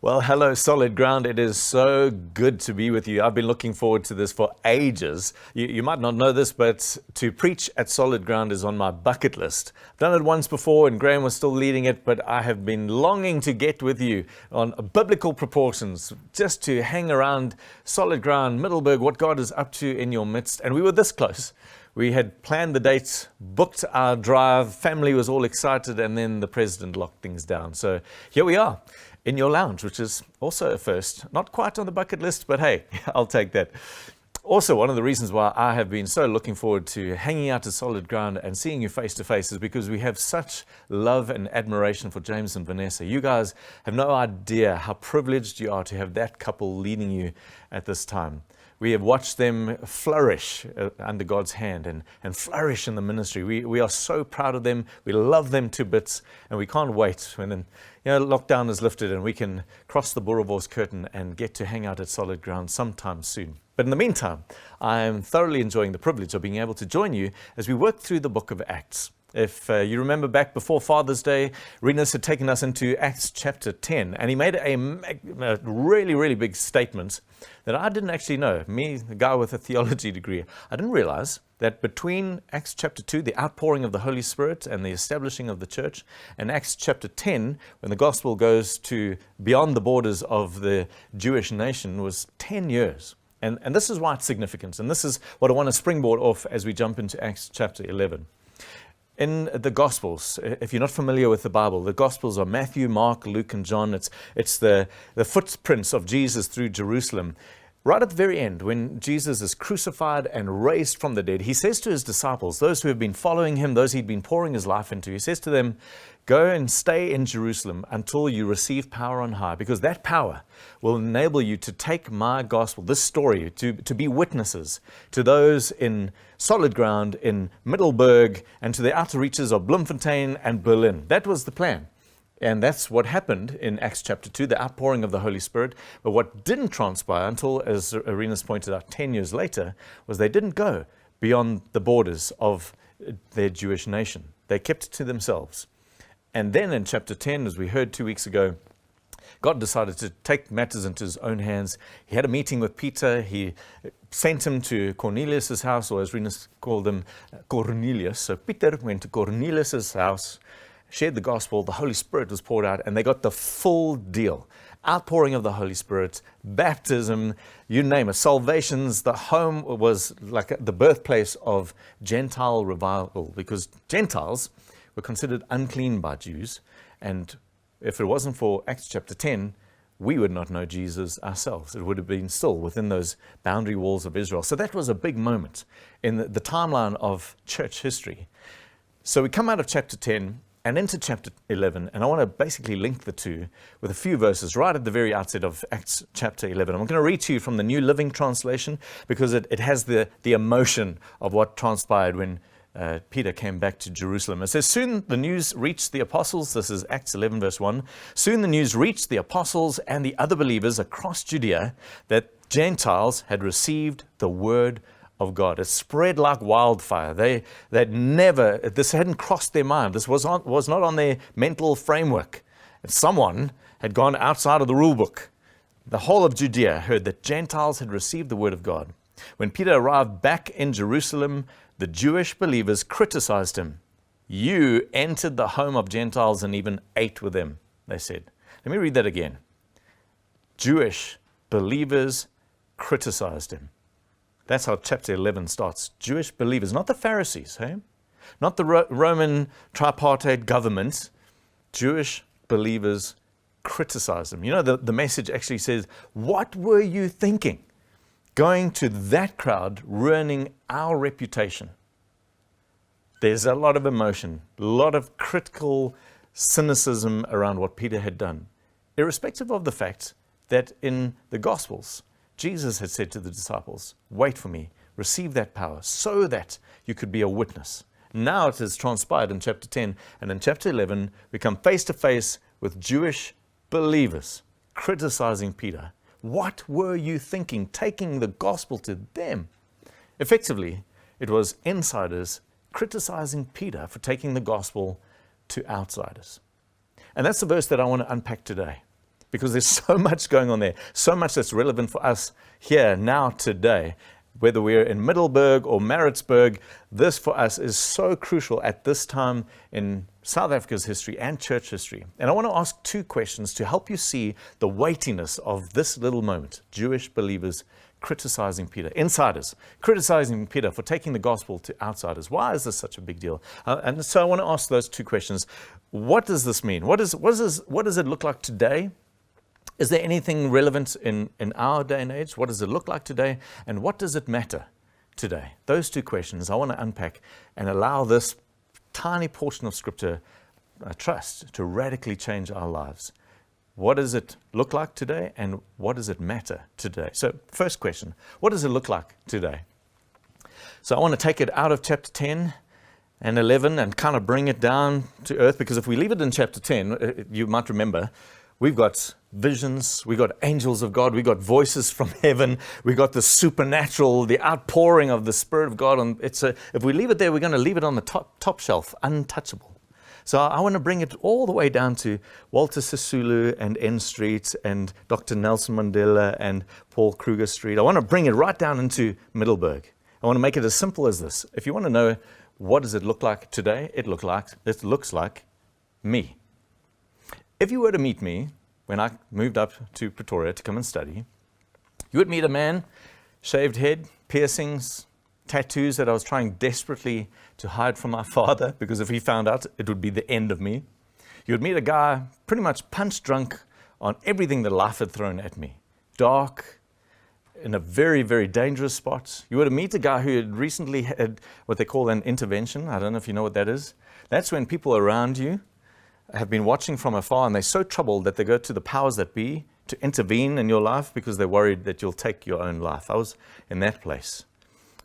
Well, hello, Solid Ground. It is so good to be with you. I've been looking forward to this for ages. You might not know this, but to preach at Solid Ground is on my bucket list. I've done it once before, and Graham was still leading it, but I have been longing to get with you on biblical proportions, just to hang around Solid Ground, Dollenberg, what God is up to in your midst. And we were this close. We had planned the dates, booked our drive, family was all excited, and then the president locked things down. So here we are in your lounge, which is also a first. Not quite on the bucket list, but hey, I'll take that. Also, one of the reasons why I have been so looking forward to hanging out at Solid Ground and seeing you face to face is because we have such love and admiration for James and Vanessa. You guys have no idea how privileged you are to have that couple leading you at this time. We have watched them flourish under God's hand and flourish in the ministry. We are so proud of them. We love them to bits, and we can't wait when lockdown is lifted and we can cross the Boerewors curtain and get to hang out at Solid Ground sometime soon. But in the meantime, I am thoroughly enjoying the privilege of being able to join you as we work through the book of Acts. If you remember back before Father's Day, Renus had taken us into Acts chapter 10, and he made a really, really big statement that I didn't actually know. Me, the guy with a theology degree, I didn't realize that between Acts chapter 2, the outpouring of the Holy Spirit and the establishing of the church, and Acts chapter 10, when the gospel goes to beyond the borders of the Jewish nation, was 10 years. And this is why it's significant, and this is what I want to springboard off as we jump into Acts chapter 11. In the Gospels, if you're not familiar with the Bible, the Gospels are Matthew, Mark, Luke, and John. It's the footprints of Jesus through Jerusalem. Right at the very end, when Jesus is crucified and raised from the dead, he says to his disciples, those who have been following him, those he'd been pouring his life into, he says to them, go and stay in Jerusalem until you receive power on high, because that power will enable you to take my gospel, this story, to be witnesses to those in Solid Ground, in Middelburg, and to the outer reaches of Bloemfontein and Berlin. That was the plan. And that's what happened in Acts chapter 2, the outpouring of the Holy Spirit. But what didn't transpire until, as Arenas pointed out, 10 years later, was they didn't go beyond the borders of their Jewish nation. They kept it to themselves. And then in chapter 10, as we heard 2 weeks ago, God decided to take matters into his own hands. He had a meeting with Peter. He sent him to Cornelius' house, or as Renus called him, Cornelius. So Peter went to Cornelius' house, shared the gospel, the Holy Spirit was poured out, and they got the full deal. Outpouring of the Holy Spirit, baptism, you name it, salvations. The home was like the birthplace of Gentile revival, because Gentiles were considered unclean by Jews, and if it wasn't for Acts chapter 10, we would not know Jesus ourselves. It would have been still within those boundary walls of Israel. So that was a big moment in the timeline of church history. So we come out of chapter 10 and into chapter 11, and I want to basically link the two with a few verses right at the very outset of Acts chapter 11. I'm going to read to you from the New Living Translation because it has the emotion of what transpired when Peter came back to Jerusalem. It says, soon the news reached the apostles. This is Acts 11 verse 1. Soon the news reached the apostles and the other believers across Judea that Gentiles had received the word of God. It spread like wildfire. This hadn't crossed their mind. This was not on their mental framework. Someone had gone outside of the rule book. The whole of Judea heard that Gentiles had received the word of God. When Peter arrived back in Jerusalem, the Jewish believers criticized him. You entered the home of Gentiles and even ate with them, they said. Let me read that again. Jewish believers criticized him. That's how chapter 11 starts. Jewish believers, not the Pharisees, hey? Not the Roman tripartite government. Jewish believers criticized him. You know, the message actually says, what were you thinking? Going to that crowd, ruining our reputation. There's a lot of emotion, a lot of critical cynicism around what Peter had done, irrespective of the fact that in the Gospels, Jesus had said to the disciples, wait for me, receive that power so that you could be a witness. Now it has transpired in chapter 10, and in chapter 11, we come face to face with Jewish believers criticizing Peter. What were you thinking, taking the gospel to them? Effectively, it was insiders criticizing Peter for taking the gospel to outsiders. And that's the verse that I want to unpack today. because there's so much going on there, so much that's relevant for us here, now, today. Whether we're in Middelburg or Maritzburg, this for us is so crucial at this time in South Africa's history and church history. And I want to ask 2 questions to help you see the weightiness of this little moment. Jewish believers criticizing Peter, insiders criticizing Peter for taking the gospel to outsiders. Why is this such a big deal? And so I want to ask those 2 questions. What does this mean? What does it look like today? Is there anything relevant in our day and age? What does it look like today? And what does it matter today? Those 2 questions I want to unpack and allow this tiny portion of Scripture, I trust, to radically change our lives. What does it look like today? And what does it matter today? So first question, what does it look like today? So I want to take it out of chapter 10 and 11 and kind of bring it down to earth, because if we leave it in chapter 10, you might remember, we've got visions, we've got angels of God, we've got voices from heaven, we've got the supernatural, the outpouring of the Spirit of God. And if we leave it there, we're going to leave it on the top shelf, untouchable. So I want to bring it all the way down to Walter Sisulu and N Street and Dr. Nelson Mandela and Paul Kruger Street. I want to bring it right down into Middelburg. I want to make it as simple as this. If you want to know what does it look like today, it looks like me. If you were to meet me when I moved up to Pretoria to come and study, you would meet a man, shaved head, piercings, tattoos that I was trying desperately to hide from my father, because if he found out, it would be the end of me. You would meet a guy pretty much punch drunk on everything that life had thrown at me. Dark, in a very, very dangerous spot. You would meet a guy who had recently had what they call an intervention. I don't know if you know what that is. That's when people around you have been watching from afar and they're so troubled that they go to the powers that be to intervene in your life because they're worried that you'll take your own life. I was in that place.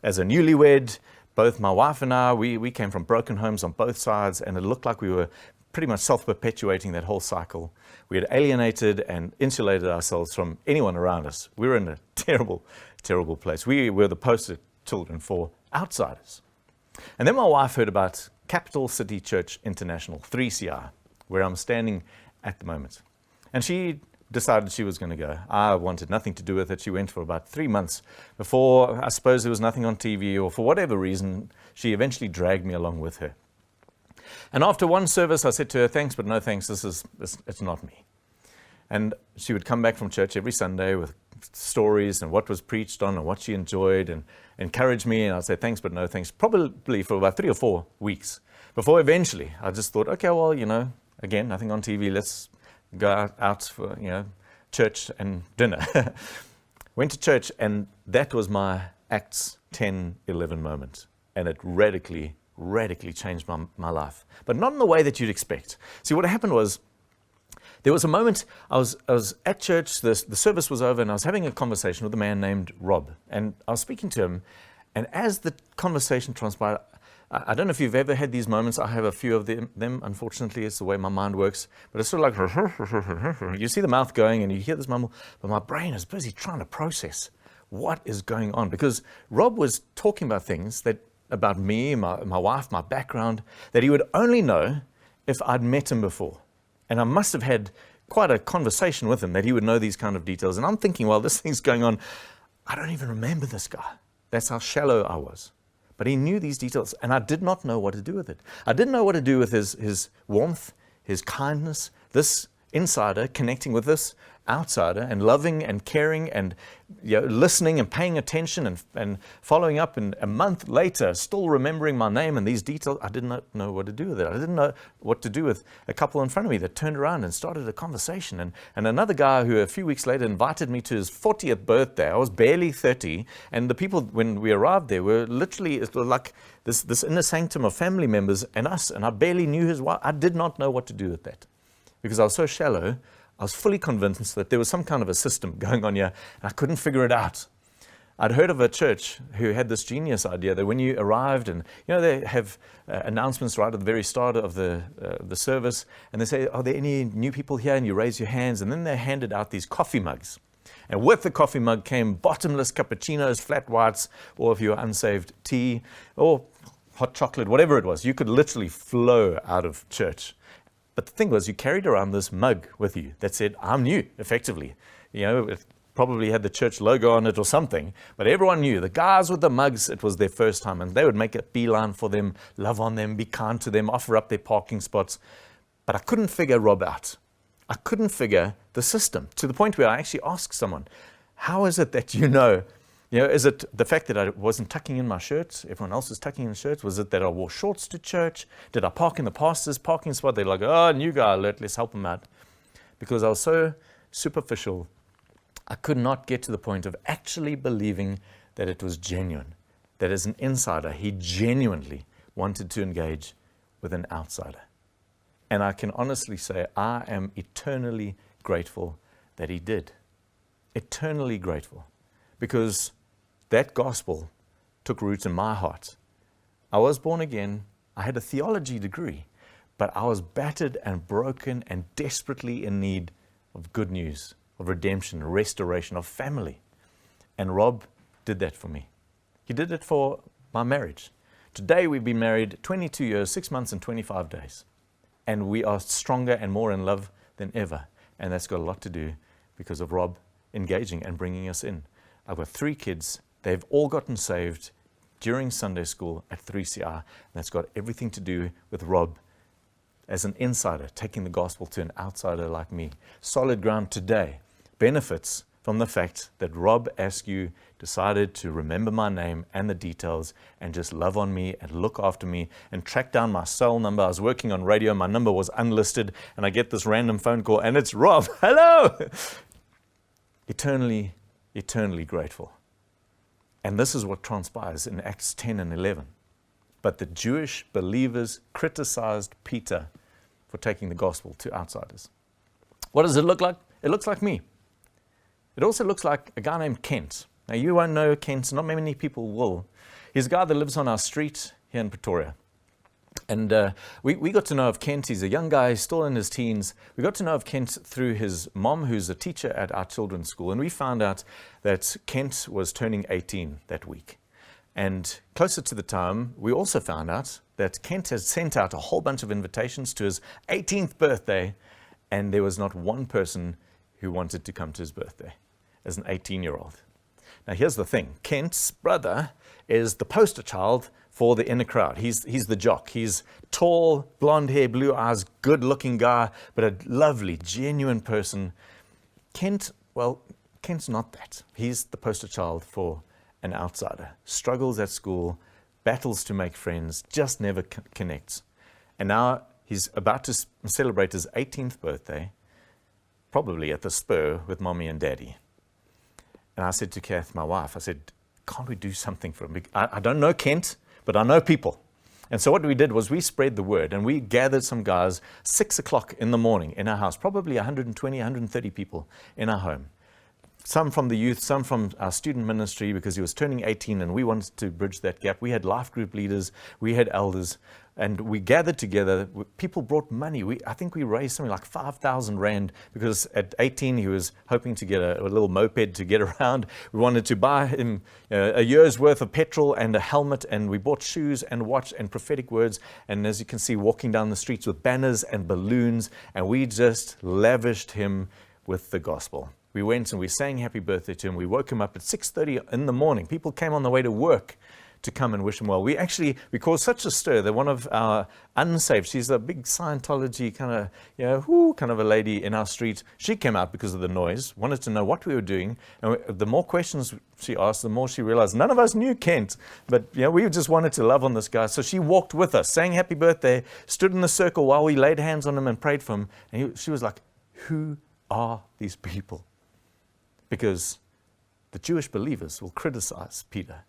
As a newlywed, both my wife and I, we came from broken homes on both sides, and it looked like we were pretty much self-perpetuating that whole cycle. We had alienated and insulated ourselves from anyone around us. We were in a terrible, terrible place. We were the poster children for outsiders. And then my wife heard about Capital City Church International, 3CI, where I'm standing at the moment. And she decided she was going to go. I wanted nothing to do with it. She went for about 3 months before, I suppose there was nothing on TV, or for whatever reason, she eventually dragged me along with her. And after one service, I said to her, thanks, but no thanks, it's not me. And she would come back from church every Sunday with stories and what was preached on and what she enjoyed, and encourage me. And I'd say, thanks, but no thanks, probably for about 3 or 4 weeks. Before eventually, I just thought, okay, well, again, nothing on TV, let's go out for, church and dinner. Went to church, and that was my Acts 10:11 moment. And it radically changed my life. But not in the way that you'd expect. See, what happened was, there was a moment, I was at church, the service was over, and I was having a conversation with a man named Rob. And I was speaking to him, and as the conversation transpired, I don't know if you've ever had these moments. I have a few of them. Unfortunately, it's the way my mind works. But it's sort of like, you see the mouth going and you hear this mumble, but my brain is busy trying to process what is going on. Because Rob was talking about things about me, my wife, my background, that he would only know if I'd met him before. And I must have had quite a conversation with him that he would know these kind of details. And I'm thinking, well, this thing's going on. I don't even remember this guy. That's how shallow I was. But he knew these details, and I did not know what to do with it. I didn't know what to do with his warmth, his kindness, this insider connecting with this outsider and loving and caring and listening and paying attention and following up. And a month later, still remembering my name and these details, I did not know what to do with it. I didn't know what to do with a couple in front of me that turned around and started a conversation. And another guy who a few weeks later invited me to his 40th birthday. I was barely 30. And the people, when we arrived there, were literally, it was like this inner sanctum of family members and us. And I barely knew his wife. I did not know what to do with that because I was so shallow. I was fully convinced that there was some kind of a system going on here, and I couldn't figure it out. I'd heard of a church who had this genius idea that when you arrived, and they have announcements right at the very start of the service, and they say, are there any new people here? And you raise your hands, and then they handed out these coffee mugs. And with the coffee mug came bottomless cappuccinos, flat whites, or if you were unsaved, tea, or hot chocolate, whatever it was. You could literally flow out of church. But the thing was, you carried around this mug with you that said, I'm new, effectively. It probably had the church logo on it or something, but everyone knew. The guys with the mugs, it was their first time, and they would make a beeline for them, love on them, be kind to them, offer up their parking spots. But I couldn't figure Rob out. I couldn't figure the system, to the point where I actually asked someone, how is it that is it the fact that I wasn't tucking in my shirts? Everyone else was tucking in shirts. Was it that I wore shorts to church? Did I park in the pastor's parking spot? They're like, oh, new guy alert, let's help him out. Because I was so superficial, I could not get to the point of actually believing that it was genuine, that as an insider, he genuinely wanted to engage with an outsider. And I can honestly say I am eternally grateful that he did. Eternally grateful. Because that gospel took root in my heart. I was born again. I had a theology degree, but I was battered and broken and desperately in need of good news, of redemption, restoration, of family. And Rob did that for me. He did it for my marriage. Today we've been married 22 years, 6 months and 25 days. And we are stronger and more in love than ever. And that's got a lot to do because of Rob engaging and bringing us in. I've got 3 kids. They've all gotten saved during Sunday school at 3CR. And that's got everything to do with Rob as an insider, taking the gospel to an outsider like me. Solid Ground today benefits from the fact that Rob Askew decided to remember my name and the details and just love on me and look after me and track down my cell number. I was working on radio. My number was unlisted. And I get this random phone call and it's Rob. Hello. Eternally grateful. And this is what transpires in Acts 10 and 11. But the Jewish believers criticized Peter for taking the gospel to outsiders. What does it look like? It looks like me. It also looks like a guy named Kent. Now, you won't know Kent. Not many people will. He's a guy that lives on our street here in Pretoria. And we got to know of Kent. He's a young guy, still in his teens. We got to know of Kent through his mom, who's a teacher at our children's school. And we found out that Kent was turning 18 that week. And closer to the time, we also found out that Kent had sent out a whole bunch of invitations to his 18th birthday, and there was not one person who wanted to come to his birthday as an 18-year-old. Now, here's the thing. Kent's brother is the poster child for the inner crowd. He's the jock. He's tall, blonde hair, blue eyes, good-looking guy, but a lovely, genuine person. Kent's not that. He's the poster child for an outsider. Struggles at school, battles to make friends, just never connects. And now he's about to celebrate his 18th birthday, probably at the Spur with mommy and daddy. And I said to Kath, my wife, I said, can't we do something for him? I don't know Kent, but I know people. And so what we did was we spread the word, and we gathered some guys 6 o'clock in the morning in our house, probably 120, 130 people in our home. Some from the youth, some from our student ministry, because he was turning 18 and we wanted to bridge that gap. We had life group leaders, we had elders, and we gathered together. People brought money. I think we raised something like 5,000 Rand, because at 18 he was hoping to get a little moped to get around. We wanted to buy him a year's worth of petrol and a helmet, and we bought shoes and watch and prophetic words. And as you can see, walking down the streets with banners and balloons, and we just lavished him with the gospel. We went and we sang happy birthday to him. We woke him up at 6:30 in the morning. People came on the way to work to come and wish him well. We caused such a stir that one of our unsaved, she's a big Scientology kind of a lady in our street. She came out because of the noise, wanted to know what we were doing. And the more questions she asked, the more she realized none of us knew Kent. But we just wanted to love on this guy. So she walked with us, sang happy birthday, stood in the circle while we laid hands on him and prayed for him. And she was like, who are these people? Because the Jewish believers will criticize Peter.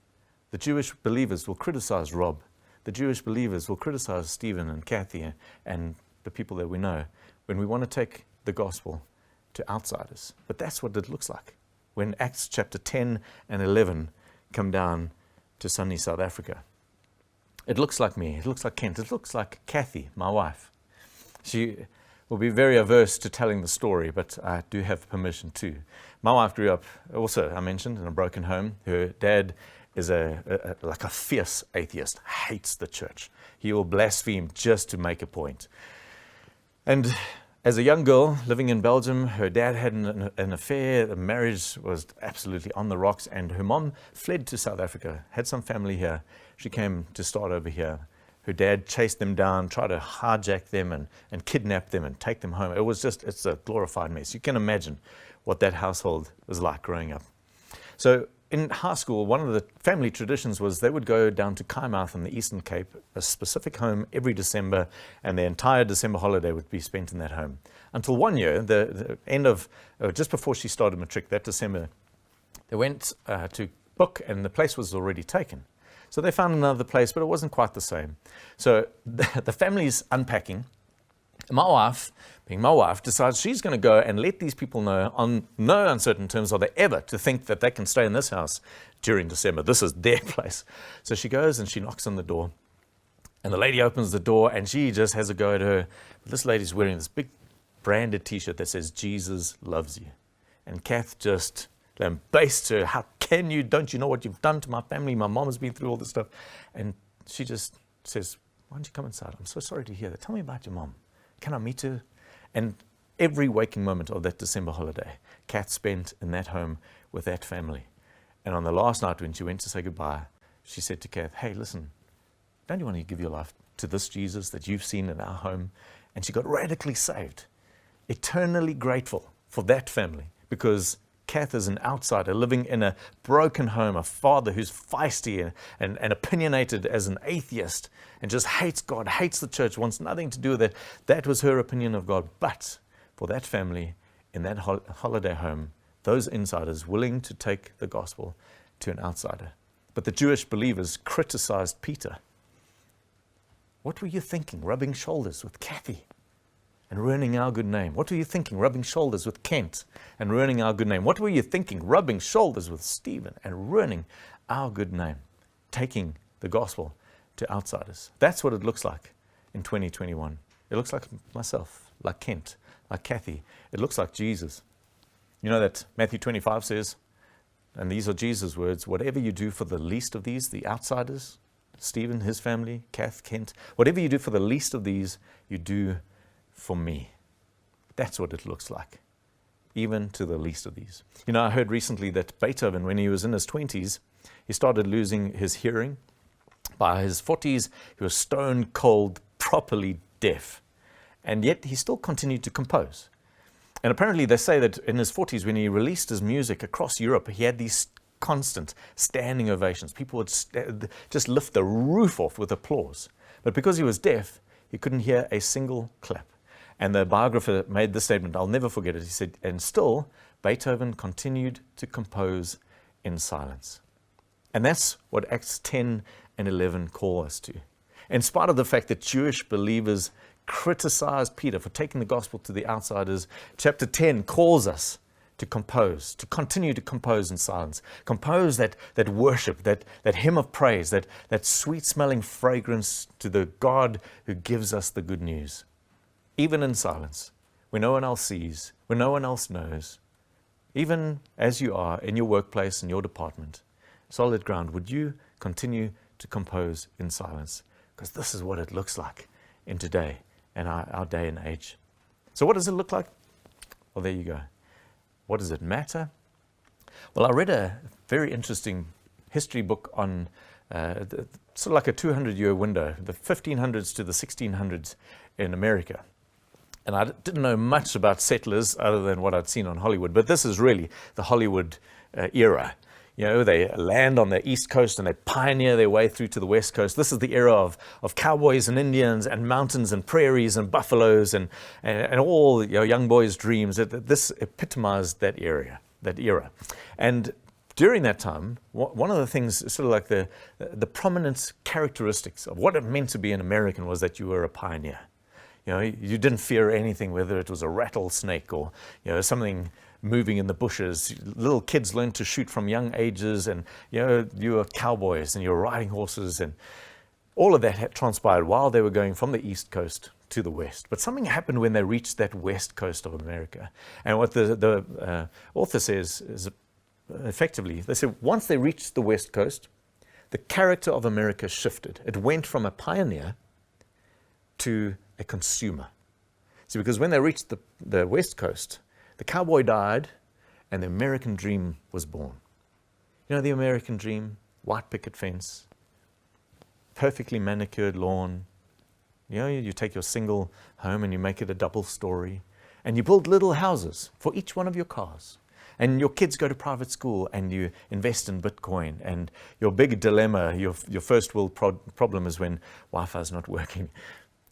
The Jewish believers will criticize Rob. The Jewish believers will criticize Stephen and Kathy and the people that we know when we want to take the gospel to outsiders. But that's what it looks like when Acts chapter 10 and 11 come down to sunny South Africa. It looks like me. It looks like Kent. It looks like Kathy, my wife. She will be very averse to telling the story, but I do have permission to. My wife grew up, also I mentioned, in a broken home. Her dad is like a fierce atheist, hates the church. He will blaspheme just to make a point. And as a young girl living in Belgium, her dad had an affair. The marriage was absolutely on the rocks, and her mom fled to South Africa, had some family here. She came to start over here. Her dad chased them down, tried to hijack them and kidnap them and take them home. It's a glorified mess. You can imagine what that household was like growing up. So in high school, one of the family traditions was they would go down to Keimerth in the Eastern Cape, a specific home every December, and the entire December holiday would be spent in that home. Until one year, the end of, just before she started matric, that December, they went to book and the place was already taken. So they found another place, but it wasn't quite the same. So the family's unpacking. My wife, being my wife, decides she's going to go and let these people know on no uncertain terms are they ever to think that they can stay in this house during December. This is their place. So she goes and she knocks on the door, and the lady opens the door and she just has a go at her. But this lady's wearing this big branded t-shirt that says Jesus loves you. And Kath just lambastes her. How can you? Don't you know what you've done to my family? My mom has been through all this stuff. And she just says, why don't you come inside? I'm so sorry to hear that. Tell me about your mom. Can I meet her? And every waking moment of that December holiday, Kath spent in that home with that family. And on the last night when she went to say goodbye, she said to Kath, hey, listen, don't you want to give your life to this Jesus that you've seen in our home? And she got radically saved, eternally grateful for that family, because Kath is an outsider living in a broken home, a father who's feisty and opinionated as an atheist and just hates God, hates the church, wants nothing to do with it. That was her opinion of God. But for that family in that holiday home, those insiders willing to take the gospel to an outsider. But the Jewish believers criticized Peter. What were you thinking, rubbing shoulders with Kathy and ruining our good name? What were you thinking, rubbing shoulders with Kent and ruining our good name? What were you thinking, rubbing shoulders with Stephen and ruining our good name? Taking the gospel to outsiders. That's what it looks like in 2021. It looks like myself, like Kent, like Kathy. It looks like Jesus. You know that Matthew 25 says, and these are Jesus' words, whatever you do for the least of these, the outsiders, Stephen, his family, Kath, Kent, whatever you do for the least of these, you do for me. That's what it looks like, even to the least of these. You know, I heard recently that Beethoven, when he was in his 20s, he started losing his hearing. By his 40s, he was stone cold, properly deaf. And yet he still continued to compose. And apparently they say that in his 40s, when he released his music across Europe, he had these constant standing ovations. People would just lift the roof off with applause. But because he was deaf, he couldn't hear a single clap. And the biographer made this statement, I'll never forget it. He said, and still, Beethoven continued to compose in silence. And that's what Acts 10 and 11 call us to. In spite of the fact that Jewish believers criticized Peter for taking the gospel to the outsiders, chapter 10 calls us to compose, to continue to compose in silence. Compose that worship, that hymn of praise, that sweet-smelling fragrance to the God who gives us the good news. Even in silence, when no one else sees, when no one else knows, even as you are in your workplace, in your department, Solid Ground, would you continue to compose in silence? Because this is what it looks like in today and our day and age. So what does it look like? Well, there you go. What does it matter? Well, I read a very interesting history book on sort of like a 200-year window, the 1500s to the 1600s in America. And I didn't know much about settlers other than what I'd seen on Hollywood, but this is really the Hollywood era. You know, they land on the East Coast and they pioneer their way through to the West Coast. This is the era of cowboys and Indians and mountains and prairies and buffaloes and all, you know, young boys' dreams. This epitomized that era. And during that time, one of the things, sort of like the prominent characteristics of what it meant to be an American was that you were a pioneer. You know, you didn't fear anything, whether it was a rattlesnake or, you know, something moving in the bushes. Little kids learned to shoot from young ages, and, you know, you were cowboys and you were riding horses, and all of that had transpired while they were going from the East Coast to the West. But something happened when they reached that West Coast of America. And what the author says is, effectively, they said once they reached the West Coast, the character of America shifted. It went from a pioneer to a consumer. See, because when they reached the West Coast, the cowboy died and the American dream was born. You know the American dream? White picket fence, perfectly manicured lawn. You know, you take your single home and you make it a double story. And you build little houses for each one of your cars. And your kids go to private school and you invest in Bitcoin. And your big dilemma, your first world problem is when Wi-Fi is not working.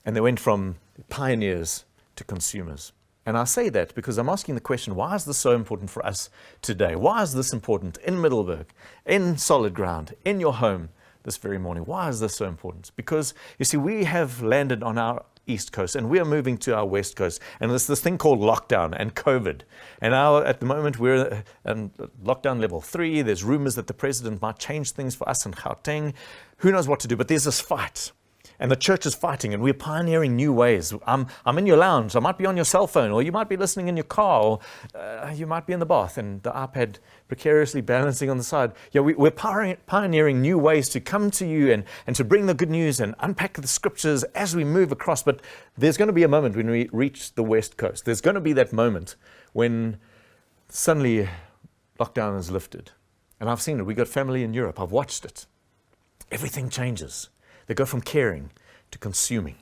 And they went from pioneers to consumers. And I say that because I'm asking the question, why is this so important for us today? Why is this important in Middleburg, in solid ground, in your home this very morning? Why is this so important? Because, you see, we have landed on our East Coast and we are moving to our West Coast. And there's this thing called lockdown and COVID. And now at the moment we're in lockdown level 3. There's rumors that the president might change things for us in Gauteng. Who knows what to do? But there's this fight. And the church is fighting, and we're pioneering new ways. I'm in your lounge. I might be on your cell phone, or you might be listening in your car, or you might be in the bath, and the iPad precariously balancing on the side. Yeah, we're pioneering new ways to come to you and to bring the good news and unpack the scriptures as we move across. But there's going to be a moment when we reach the West Coast. There's going to be that moment when suddenly lockdown is lifted. And I've seen it. We've got family in Europe. I've watched it. Everything changes. They go from caring to consuming.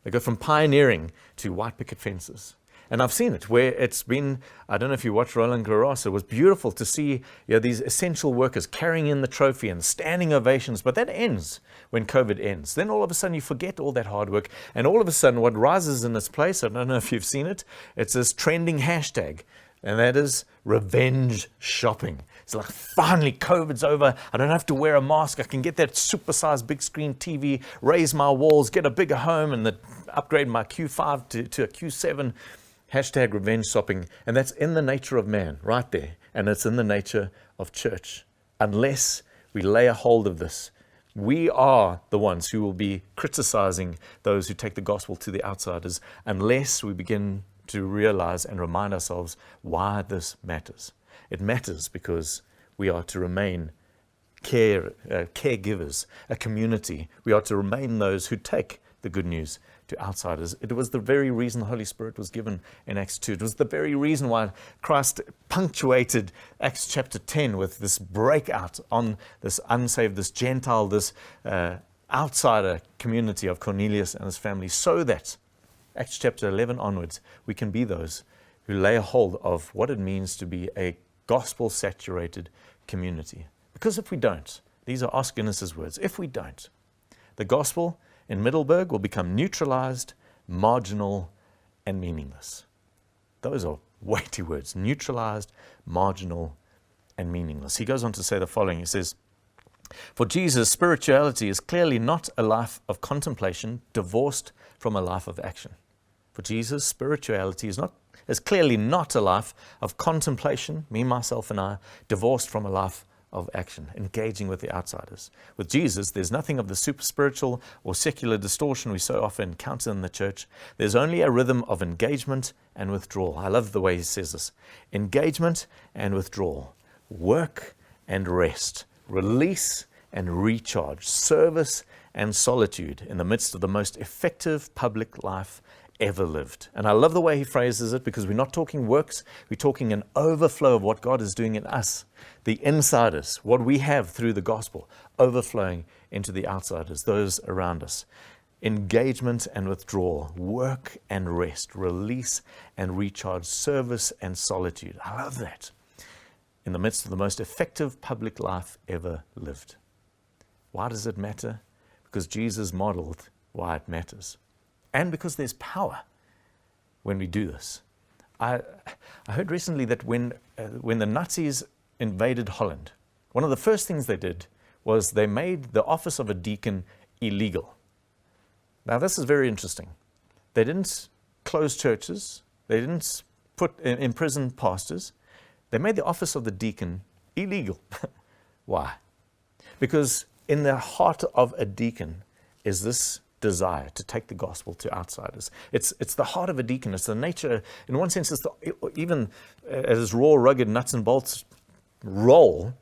They go from pioneering to white picket fences. And I've seen it where it's been, I don't know if you watched Roland Garros, it was beautiful to see these essential workers carrying in the trophy and standing ovations, but that ends when COVID ends. Then all of a sudden you forget all that hard work, and all of a sudden what rises in its place, I don't know if you've seen it, it's this trending hashtag, and that is revenge shopping. It's like, finally, COVID's over. I don't have to wear a mask. I can get that supersized big screen TV, raise my walls, get a bigger home, and upgrade my Q5 to a Q7. Hashtag revenge shopping. And that's in the nature of man, right there. And it's in the nature of church. Unless we lay a hold of this, we are the ones who will be criticizing those who take the gospel to the outsiders, unless we begin to realize and remind ourselves why this matters. It matters because we are to remain caregivers, a community. We are to remain those who take the good news to outsiders. It was the very reason the Holy Spirit was given in Acts 2. It was the very reason why Christ punctuated Acts chapter 10 with this breakout on this unsaved, this Gentile, this outsider community of Cornelius and his family, so that Acts chapter 11 onwards, we can be those who lay a hold of what it means to be a gospel-saturated community. Because if we don't, these are Oscar Guinness's words, if we don't, the gospel in Middleburg will become neutralized, marginal, and meaningless. Those are weighty words, neutralized, marginal, and meaningless. He goes on to say the following. He says, for Jesus, spirituality is clearly not a life of contemplation divorced from a life of action. For Jesus, spirituality is clearly not a life of contemplation, me, myself, and I, divorced from a life of action, engaging with the outsiders. With Jesus, there's nothing of the super spiritual or secular distortion we so often encounter in the church. There's only a rhythm of engagement and withdrawal. I love the way he says this. Engagement and withdrawal. Work and rest. Release and recharge. Service and solitude in the midst of the most effective public life ever lived. And I love the way he phrases it, because we're not talking works, we're talking an overflow of what God is doing in us, the insiders, what we have through the gospel, overflowing into the outsiders, those around us. Engagement and withdrawal, work and rest, release and recharge, service and solitude. I love that. In the midst of the most effective public life ever lived. Why does it matter? Because Jesus modeled why it matters. And because there's power when we do this. I heard recently that when the Nazis invaded Holland, one of the first things they did was they made the office of a deacon illegal. Now this is very interesting. They didn't close churches. They didn't imprison pastors. They made the office of the deacon illegal. Why? Because in the heart of a deacon is this desire to take the gospel to outsiders. It's the heart of a deacon. It's the nature, in one sense, even as raw, rugged, nuts and bolts roll,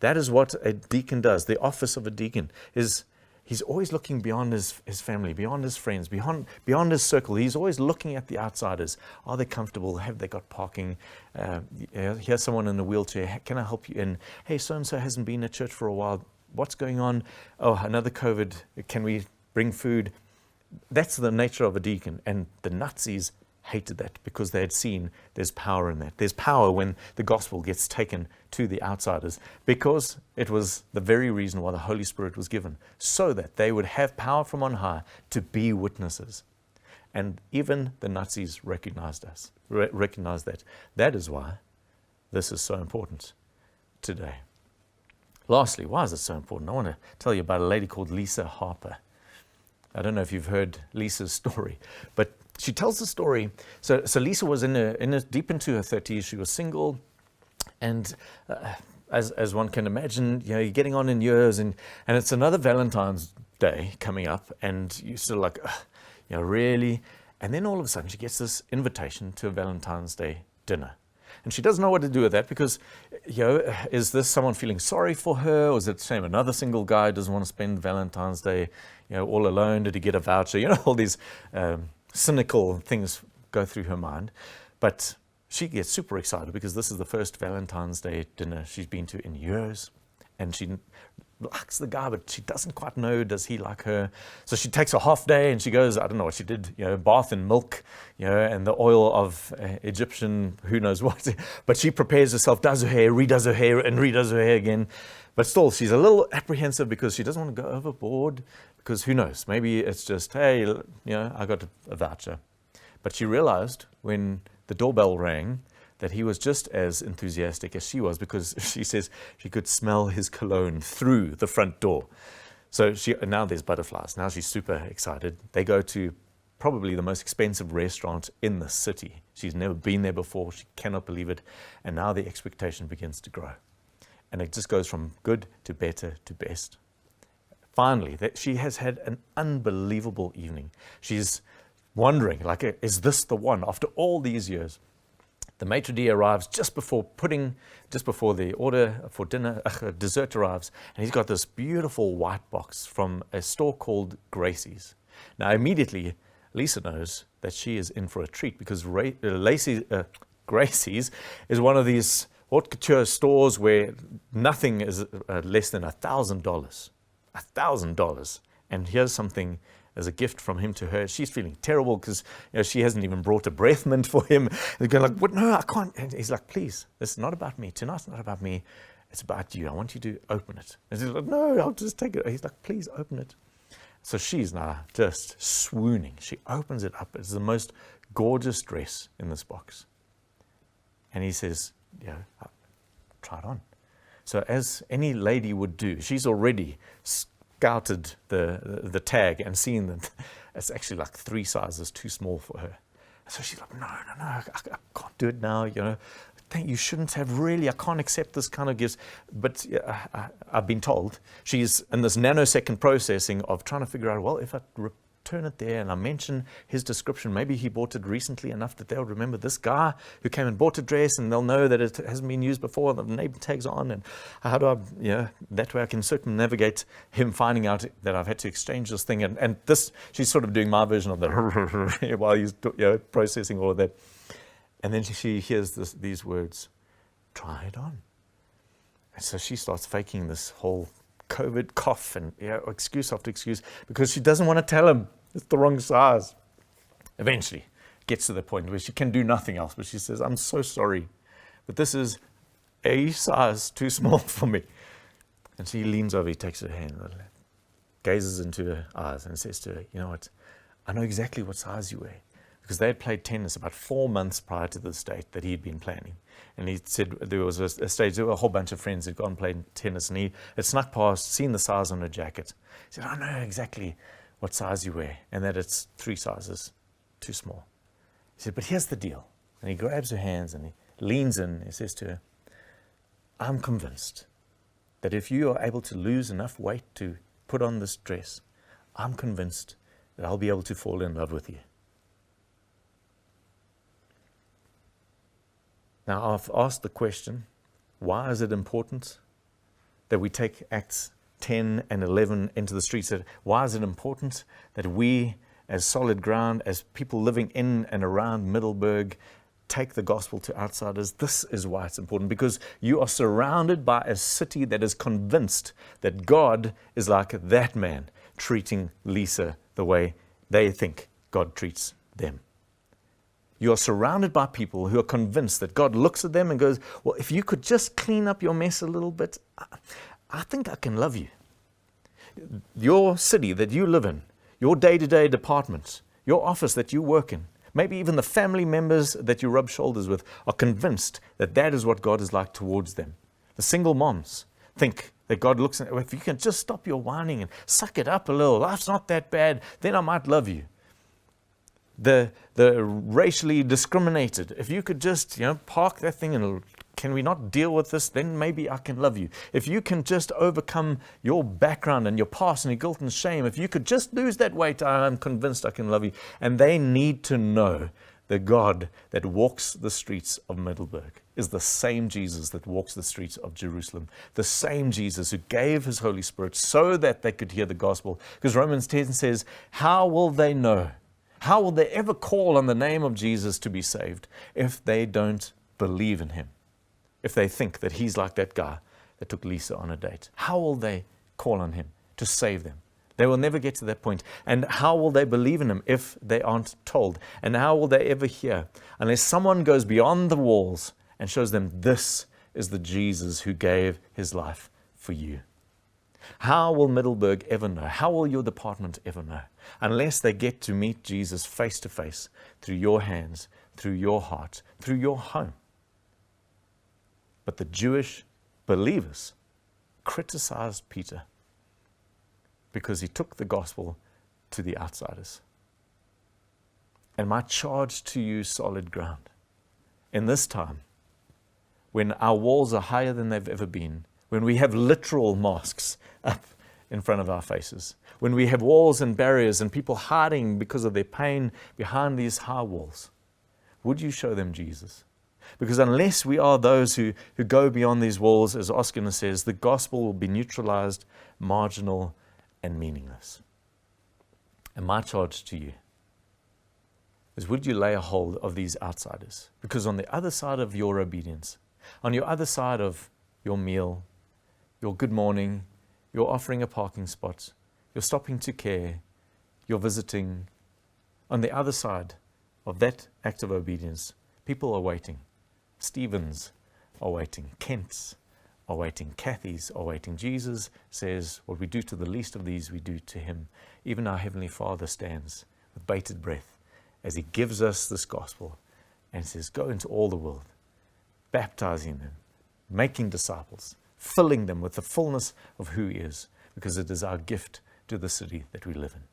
that is what a deacon does. The office of a deacon is He's always looking beyond his family, beyond his friends, beyond his circle. He's always looking at the outsiders. Are they comfortable? Have they got parking? Here's someone in a wheelchair. Can I help you in? Hey, so-and-so hasn't been at church for a while. What's going on? Oh, another COVID. Can we bring food? That's the nature of a deacon. And the Nazis hated that because they had seen there's power in that. There's power when the gospel gets taken to the outsiders, because it was the very reason why the Holy Spirit was given, so that they would have power from on high to be witnesses. And even the Nazis recognized that. That is why this is so important today. Lastly, why is it so important? I want to tell you about a lady called Lisa Harper. I don't know if you've heard Lisa's story, but she tells the story. So Lisa was deep into her 30s. She was single, and as one can imagine, you're getting on in years, and it's another Valentine's Day coming up, and you're still like, really? And then all of a sudden, she gets this invitation to a Valentine's Day dinner. And she doesn't know what to do with that, because, is this someone feeling sorry for her? Or is it the same? Another single guy doesn't want to spend Valentine's Day, all alone. Did he get a voucher? All these cynical things go through her mind. But she gets super excited because this is the first Valentine's Day dinner she's been to in years. And she likes the guy, but she doesn't quite know, does he like her? So she takes a half day and she goes, I don't know what she did, bath in milk, and the oil of Egyptian, who knows what. But she prepares herself, does her hair, redoes her hair, and redoes her hair again. But still, she's a little apprehensive because she doesn't want to go overboard, because who knows, maybe it's just, hey, I got a voucher. But she realized when the doorbell rang that he was just as enthusiastic as she was, because she says she could smell his cologne through the front door. So now there's butterflies. Now she's super excited. They go to probably the most expensive restaurant in the city. She's never been there before. She cannot believe it. And now the expectation begins to grow. And it just goes from good to better to best. Finally, she has had an unbelievable evening. She's wondering, is this the one after all these years? The maitre d' arrives just before the order for dinner, dessert arrives, and he's got this beautiful white box from a store called Gracie's. Now, immediately, Lisa knows that she is in for a treat, because Gracie's is one of these haute couture stores where nothing is less than $1,000. $1,000. And here's something as a gift from him to her. She's feeling terrible because she hasn't even brought a breath mint for him. They're going like, what? No, I can't. And he's like, please, this is not about me. Tonight's not about me. It's about you. I want you to open it. And she's like, no, I'll just take it. He's like, please open it. So she's now just swooning. She opens it up. It's the most gorgeous dress in this box. And he says, try it on. So as any lady would do, she's already scouted the tag and seen that it's actually like 3 sizes too small for her. So she's like, no, I can't do it now. You shouldn't have, really. I can't accept this kind of gifts. But I've been told she's in this nanosecond processing of trying to figure out, well, if I return it there and I mention his description, maybe he bought it recently enough that they'll remember this guy who came and bought a dress, and they'll know that it hasn't been used before, the name tags on, and how do I, that way I can circumnavigate him finding out that I've had to exchange this thing. And this, she's sort of doing my version of the while he's processing all of that. And then she hears these words, try it on. And so she starts faking this whole COVID cough and excuse after excuse, because she doesn't want to tell him it's the wrong size. Eventually gets to the point where she can do nothing else, but she says, I'm so sorry, but this is a size too small for me. And she leans over, he takes her hand, gazes into her eyes and says to her, you know what, I know exactly what size you wear. Because they had played tennis about 4 months prior to the date that he'd been planning. And he said there was a stage, there were a whole bunch of friends who'd gone and played tennis, and he had snuck past, seen the size on her jacket. He said, I know exactly what size you wear, and that it's 3 sizes too small. He said, but here's the deal. And he grabs her hands and he leans in, and he says to her, I'm convinced that if you are able to lose enough weight to put on this dress, I'm convinced that I'll be able to fall in love with you. Now, I've asked the question, why is it important that we take acts 10 and 11 into the streets. Why is it important that we, as Solid Ground, as people living in and around Middelburg, take the gospel to outsiders? This is why it's important, because you are surrounded by a city that is convinced that God is like that man treating Lisa the way they think God treats them. You are surrounded by people who are convinced that God looks at them and goes, well, if you could just clean up your mess a little bit, I think I can love you. Your city that you live in, your day-to-day department, your office that you work in, maybe even the family members that you rub shoulders with are convinced that that is what God is like towards them. The single moms think that God looks at, well, if you can just stop your whining and suck it up a little, life's not that bad, then I might love you. The racially discriminated, if you could just, park that thing and can we not deal with this, then maybe I can love you. If you can just overcome your background and your past and your guilt and shame, if you could just lose that weight, I'm convinced I can love you. And they need to know the God that walks the streets of Middelburg is the same Jesus that walks the streets of Jerusalem, the same Jesus who gave his Holy Spirit so that they could hear the gospel. Because Romans 10 says, how will they know? How will they ever call on the name of Jesus to be saved if they don't believe in him? If they think that he's like that guy that took Lisa on a date? How will they call on him to save them? They will never get to that point. And how will they believe in him if they aren't told? And how will they ever hear unless someone goes beyond the walls and shows them this is the Jesus who gave his life for you? How will Middelburg ever know? How will your department ever know? Unless they get to meet Jesus face to face through your hands, through your heart, through your home. But the Jewish believers criticized Peter because he took the gospel to the outsiders. And my charge to you, Solid Ground, in this time, when our walls are higher than they've ever been, when we have literal masks up in front of our faces, when we have walls and barriers and people hiding because of their pain behind these high walls, would you show them Jesus? Because unless we are those who go beyond these walls, as Oscar says, the gospel will be neutralized, marginal, and meaningless. And my charge to you is, would you lay a hold of these outsiders? Because on the other side of your obedience, on your other side of your meal, your good morning, your offering a parking spot, your stopping to care, your visiting, on the other side of that act of obedience, people are waiting. Stevens are waiting. Kents are waiting. Kathys are waiting. Jesus says, what we do to the least of these, we do to him. Even our Heavenly Father stands with bated breath as he gives us this gospel and says, go into all the world, baptizing them, making disciples, filling them with the fullness of who he is, because it is our gift to the city that we live in.